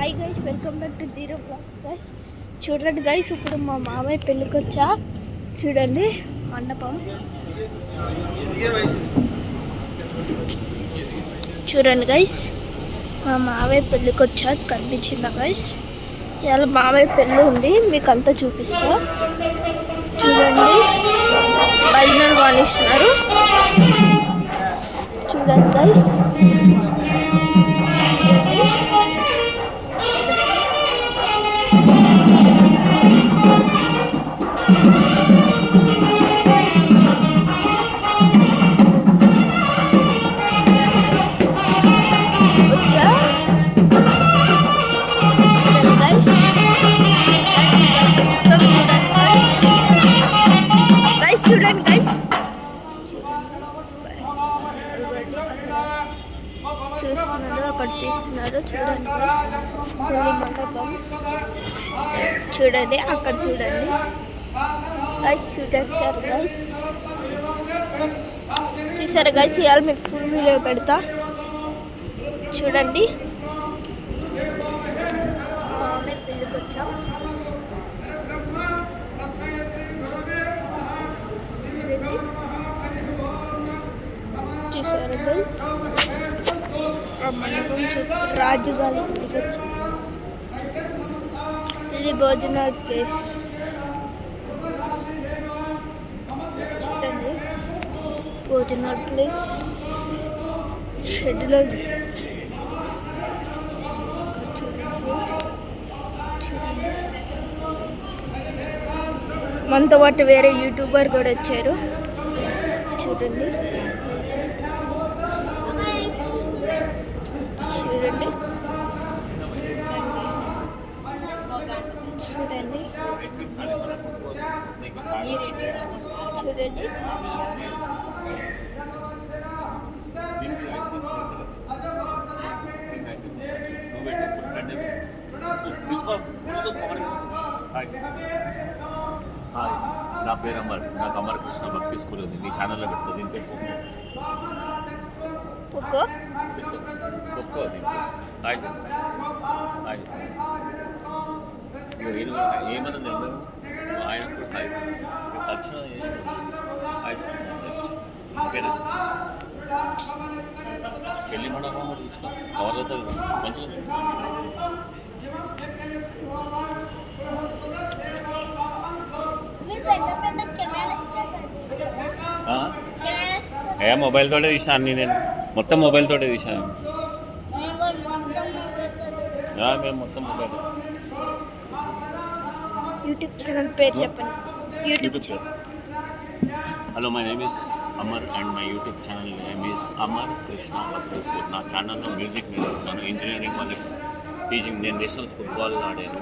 Hi guys, welcome back to Zero Vlogs guys. చూడండి guys, ఇప్పుడు మా మామయ్య పెళ్ళికి వచ్చా. చూడండి మండపం. చూడండి గైస్, మా మామయ్య పెళ్ళికి వచ్చా. కనిపించిందా గైస్? ఇవాళ మామయ్య పెళ్ళి ఉంది, మీకు అంతా చూపిస్తా. చూడండి, భజనలు కానిస్తున్నారు. చూడండి గైస్, చూడండి గైస్, చూస్తున్నారు, అక్కడ తీస్తున్నారు. చూడండి గైస్, పెళ్లి మండపం. చూడండి అక్కడ చూడండి గైస్, చూడొచ్చారు గైస్. చూసారు గైస్, ఇవాళ మీకు ఫుల్ వీడియో పెడతా. చూడండి, పెళ్ళికి వచ్చాం. చూసారు గైస్, మండపం రాజుగారి ఇంటికి వచ్చాం. ఇది భోజనాల ప్లేస్. చూడండి, భోజనాల ప్లేస్. షెడ్లో మనతో పాటు వేరే యూట్యూబర్ కూడా వచ్చారు. చూడండి చూడండి చూడండి చూడండి. హాయ్, నా పేరు అమర్. నాకు అమర్ కృష్ణ భక్తి స్కూల్ ఉంది. మీ ఛానల్లో పెడుతుంది. దీంతో పొక్కో ఖోఖో దీంట్లో. హాయ్ హాయ్, ఏమన్నది ఆయన కూడా హాయ్ దర్శన చేసిన హాయ్. పేరు పెళ్లి మండపం కూడా తీసుకో, కవర్ అవుతుంది మంచిగా. ఏ మొబైల్ తోటే తీసాను అన్ని, నేను మొత్తం మొబైల్ తోటే తీసాను. మేము మొత్తం మొబైల్. యూట్యూబ్ ఛానల్ పేరు చెప్పండి. యూట్యూబ్ పేరు. Hello, my name is Amar and my YouTube channel name is Amar Krishna భక్తి స్కూల్. నా ఛానల్లో మ్యూజిక్ నేర్పిస్తాను, ఇంజనీరింగ్ వాళ్ళకి టీచింగ్. నేను నేషనల్ ఫుట్బాల్ ఆడాను.